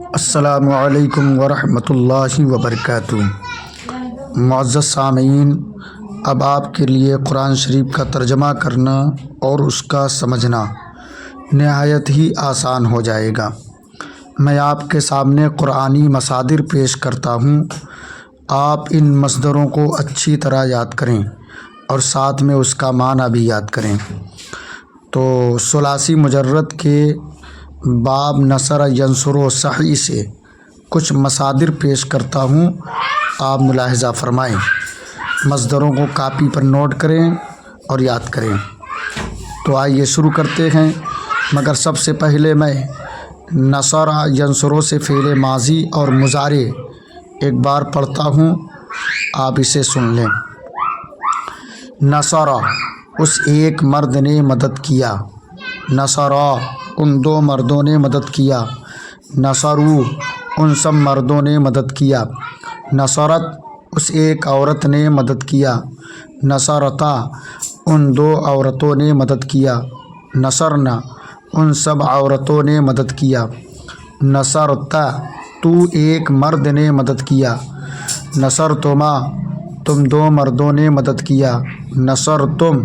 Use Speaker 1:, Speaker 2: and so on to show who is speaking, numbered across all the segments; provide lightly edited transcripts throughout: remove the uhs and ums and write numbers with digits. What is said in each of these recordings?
Speaker 1: السلام علیکم ورحمۃ اللہ وبرکاتہ۔ معزز سامعین، اب آپ کے لیے قرآن شریف کا ترجمہ کرنا اور اس کا سمجھنا نہایت ہی آسان ہو جائے گا۔ میں آپ کے سامنے قرآنی مصادر پیش کرتا ہوں، آپ ان مصدروں کو اچھی طرح یاد کریں اور ساتھ میں اس کا معنی بھی یاد کریں۔ تو ثلاثی مجرد کے باب نصر ینصر و صحیح سے کچھ مصادر پیش کرتا ہوں، آپ ملاحظہ فرمائیں۔ مصدروں کو کاپی پر نوٹ کریں اور یاد کریں۔ تو آئیے شروع کرتے ہیں، مگر سب سے پہلے میں نصر ینصر سے فعل ماضی اور مضارع ایک بار پڑھتا ہوں، آپ اسے سن لیں۔ نصر، اس ایک مرد نے مدد کیا۔ نصر، ان دو مردوں نے مدد کیا۔ نصروا، ان سب مردوں نے مدد کیا۔ نصرت، اس ایک عورت نے مدد کیا۔ نصرتا، ان دو عورتوں نے مدد کیا۔ نصرنا، ان سب عورتوں نے مدد کیا۔ نصرتا، تو ایک مرد نے مدد کیا۔ نصرتما، تم دو مردوں نے مدد کیا۔ نصرتم،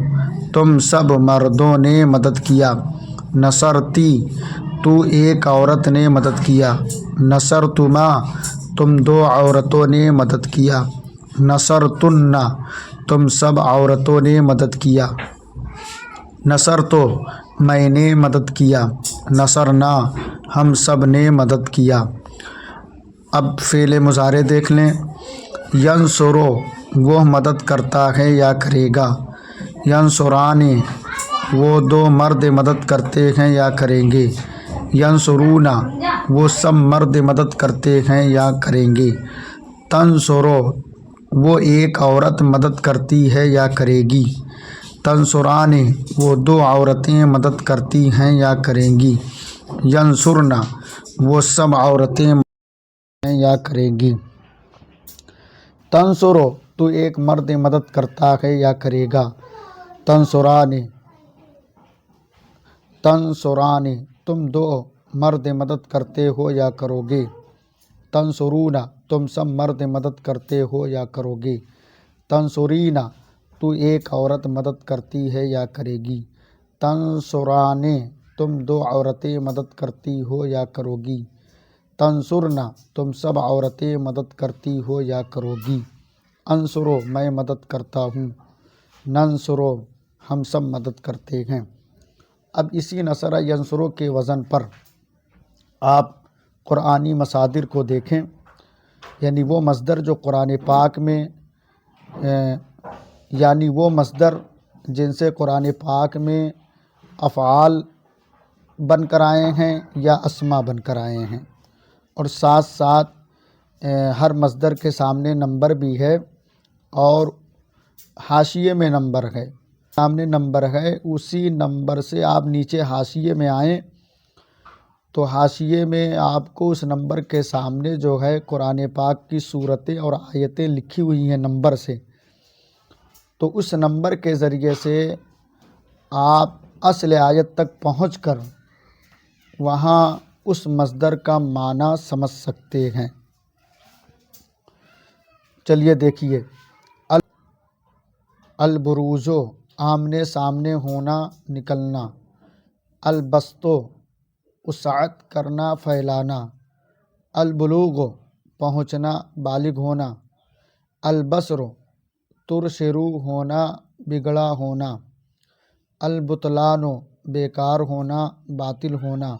Speaker 1: تم سب مردوں نے مدد کیا۔ نصرتی، تو ایک عورت نے مدد کیا۔ نصرتما، تم دو عورتوں نے مدد کیا۔ نصرتن، تم سب عورتوں نے مدد کیا۔ نصرتو، میں نے مدد کیا۔ نصرنا، ہم سب نے مدد کیا۔ اب فعل مضارع دیکھ لیں۔ ینصرو، وہ مدد کرتا ہے یا کرے گا۔ ینصرانی، وہ دو مرد مدد کرتے ہیں یا کریں گے۔ ینصرون، وہ سب مرد مدد کرتے ہیں یا کریں گے۔ تنصرو، وہ ایک عورت مدد کرتی ہے یا کرے گی۔ تنصرانی، وہ دو عورتیں مدد کرتی ہیں یا کریں گی۔ ینصرن، وہ سب عورتیں ہیں یا کریں گی۔ تنصرو، تو ایک مرد مدد کرتا ہے یا کرے گا۔ تنصرانی، تنصرانی، تم دو مرد مدد کرتے ہو یا کرو گے۔ تنصرون، تم سب مرد مدد کرتے ہو یا کرو گے۔ تنصرین، تو ایک عورت مدد کرتی ہے یا کرے گی۔ تنصرانے، تم دو عورتیں مدد کرتی ہو یا کرو گی۔ تنصرن، تم سب عورتیں مدد کرتی ہو یا کرو گی۔ انصرو، میں مدد کرتا ہوں۔ ننصرو، ہم سب مدد کرتے ہیں۔ اب اسی نصر ینصرو کے وزن پر آپ قرآنی مصادر کو دیکھیں، یعنی وہ مصدر جو قرآن پاک میں یعنی وہ مصدر جن سے قرآن پاک میں افعال بن کر آئے ہیں یا اسما بن کر آئے ہیں، اور ساتھ ساتھ ہر مصدر کے سامنے نمبر بھی ہے اور حاشیے میں نمبر ہے، سامنے نمبر ہے، اسی نمبر سے آپ نیچے حاشیے میں آئیں تو حاشیے میں آپ کو اس نمبر کے سامنے جو ہے قرآن پاک کی صورتیں اور آیتیں لکھی ہوئی ہیں نمبر سے، تو اس نمبر کے ذریعے سے آپ اصل آیت تک پہنچ کر وہاں اس مصدر کا معنی سمجھ سکتے ہیں۔ چلیے دیکھیے، البروزو، آمنے سامنے ہونا، نکلنا۔ البسطو، وسعت کرنا، پھیلانا۔ البلوغ، پہنچنا، بالغ ہونا۔ البصر، ترشرو ہونا، بگڑا ہونا۔ البطلان، بیکار ہونا، باطل ہونا۔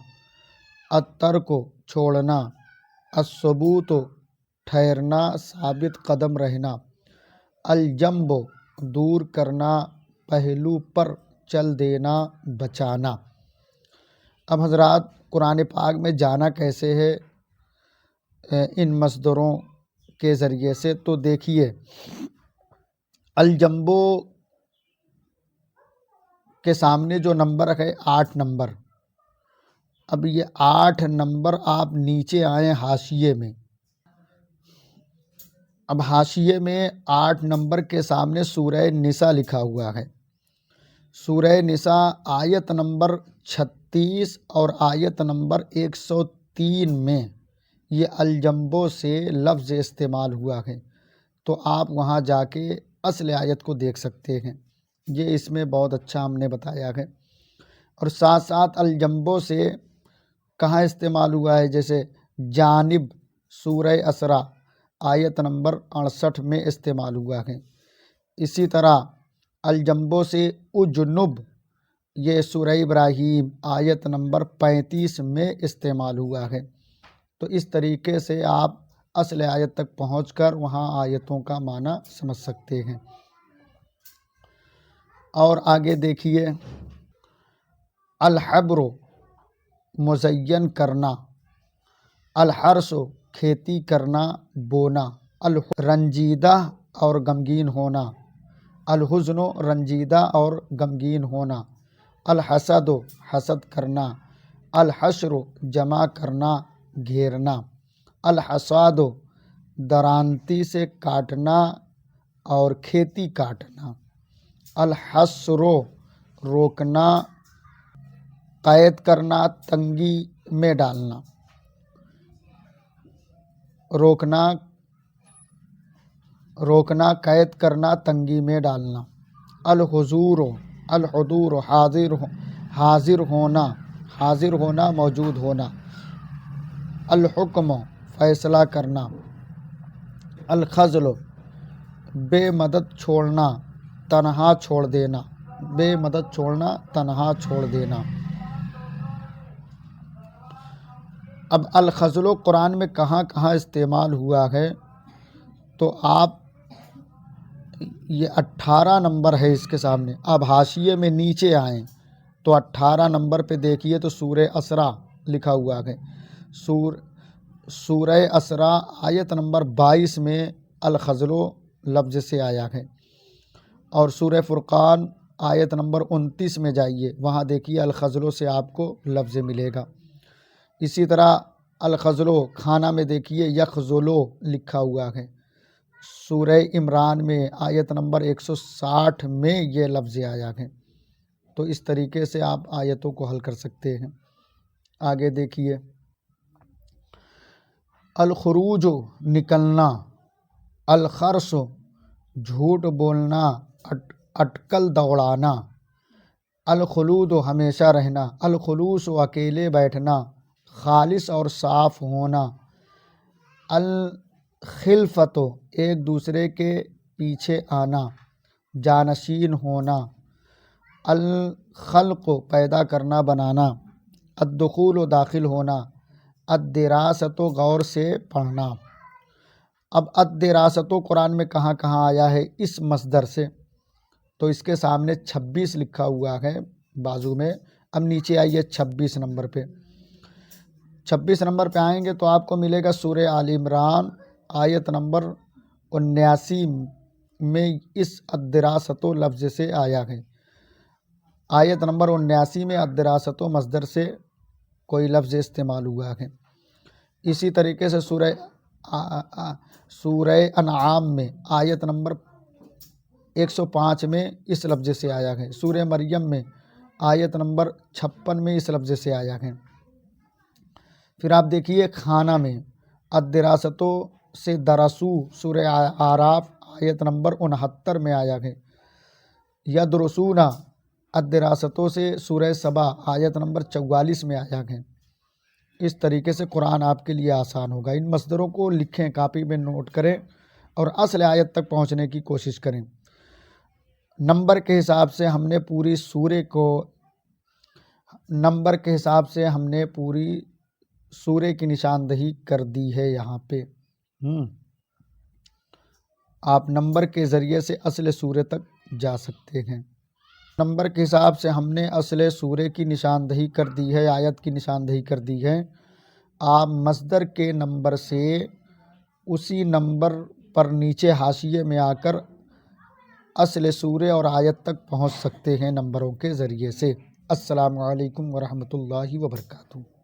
Speaker 1: الترک، چھوڑنا۔ الثبوت، ٹھہرنا، ثابت قدم رہنا۔ الجنب، دور کرنا، پہلو پر چل دینا، بچانا۔ اب حضرات قرآن پاک میں جانا کیسے ہے ان مصدروں کے ذریعے سے، تو دیکھیے، الجنبو کے سامنے جو نمبر ہے 8 نمبر، اب یہ 8 نمبر آپ نیچے آئیں حاشیے میں، اب حاشیے میں 8 نمبر کے سامنے سورہ نساء لکھا ہوا ہے۔ سورہ نساء آیت نمبر 36 اور آیت نمبر 103 میں یہ الجنبوں سے لفظ استعمال ہوا ہے، تو آپ وہاں جا کے اصل آیت کو دیکھ سکتے ہیں۔ یہ اس میں بہت اچھا ہم نے بتایا ہے۔ اور ساتھ ساتھ الجنبوں سے کہاں استعمال ہوا ہے، جیسے جانب سورہ اسراء آیت نمبر 68 میں استعمال ہوا ہے۔ اسی طرح الجنبوں سے اجنب، یہ سورہ ابراہیم آیت نمبر 35 میں استعمال ہوا ہے۔ تو اس طریقے سے آپ اصل آیت تک پہنچ کر وہاں آیتوں کا معنی سمجھ سکتے ہیں۔ اور آگے دیکھیے، الحبر مزین کرنا، الحرث کھیتی کرنا بونا، رنجیدہ اور غمگین ہونا، الحزن رنجیدہ اور غمگین ہونا، الحسد حسد کرنا، الحشر جمع کرنا گھیرنا، الحصاد درانتی سے کاٹنا اور کھیتی کاٹنا، الحصر روکنا، قید کرنا تنگی میں ڈالنا، روکنا قید کرنا تنگی میں ڈالنا، الحضور حاضر ہونا موجود ہونا، الحکم فیصلہ کرنا، الخذل بے مدد چھوڑنا تنہا چھوڑ دینا، بے مدد چھوڑنا تنہا چھوڑ دینا۔ اب الخذل قرآن میں کہاں کہاں استعمال ہوا ہے، تو آپ یہ 18 نمبر ہے اس کے سامنے۔ اب حاشیے میں نیچے آئیں تو 18 نمبر پہ دیکھیے تو سورہ اسراء لکھا ہوا ہے۔ سورہ اسراء آیت نمبر 22 میں الخذل لفظ سے آیا ہے۔ اور سورہ فرقان آیت نمبر 29 میں جائیے، وہاں دیکھیے الخذل سے آپ کو لفظ ملے گا۔ اسی طرح الخذل کھانا میں دیکھیے یخذلو لکھا ہوا ہے۔ سورہ عمران میں آیت نمبر 160 میں یہ لفظ آیا ہے۔ تو اس طریقے سے آپ آیتوں کو حل کر سکتے ہیں۔ آگے دیکھیے، الخروج نکلنا، الخرس جھوٹ بولنا اٹکل دوڑانا، الخلود ہمیشہ رہنا، الخلوص اکیلے بیٹھنا، خالص اور صاف ہونا، الخلفت ایک دوسرے کے پیچھے آنا، جانشین ہونا، الخلق پیدا کرنا بنانا، الدخول داخل ہونا، الدراست غور سے پڑھنا۔ اب الدراست قرآن میں کہاں کہاں آیا ہے اس مصدر سے، تو اس کے سامنے 26 لکھا ہوا ہے بازو میں۔ اب نیچے آئیے 26 نمبر پہ، 26 نمبر پہ آئیں گے تو آپ کو ملے گا سورہ آل عمران آیت نمبر 79 میں اس الدراست لفظ سے آیا ہے۔ آیت نمبر 79 میں الدراست مصدر سے کوئی لفظ استعمال ہوا ہے۔ اسی طریقے سے سورہ انعام میں آیت نمبر 105 میں اس لفظ سے آیا ہے۔ سورہ مریم میں آیت نمبر 56 میں اس لفظ سے آیا ہے۔ پھر آپ دیکھیے کھانا میں الدراستوں سے درسو سورہ اعراف آیت نمبر 69 میں آیا ہے۔ یدرسون الدراستوں سے سورہ سبا آیت نمبر 44 میں آیا ہے۔ اس طریقے سے قرآن آپ کے لیے آسان ہوگا۔ ان مصدروں کو لکھیں، کاپی میں نوٹ کریں اور اصل آیت تک پہنچنے کی کوشش کریں۔ نمبر کے حساب سے ہم نے پوری سورے کی نشاندہی کر دی ہے یہاں پہ۔ آپ نمبر کے ذریعے سے اصل سورے تک جا سکتے ہیں۔ نمبر کے حساب سے ہم نے اصل سورے کی نشاندہی کر دی ہے، آیت کی نشاندہی کر دی ہے۔ آپ مصدر کے نمبر سے اسی نمبر پر نیچے حاشیے میں آ کر اصل سورے اور آیت تک پہنچ سکتے ہیں نمبروں کے ذریعے سے۔ السلام علیکم ورحمۃ اللہ وبرکاتہ۔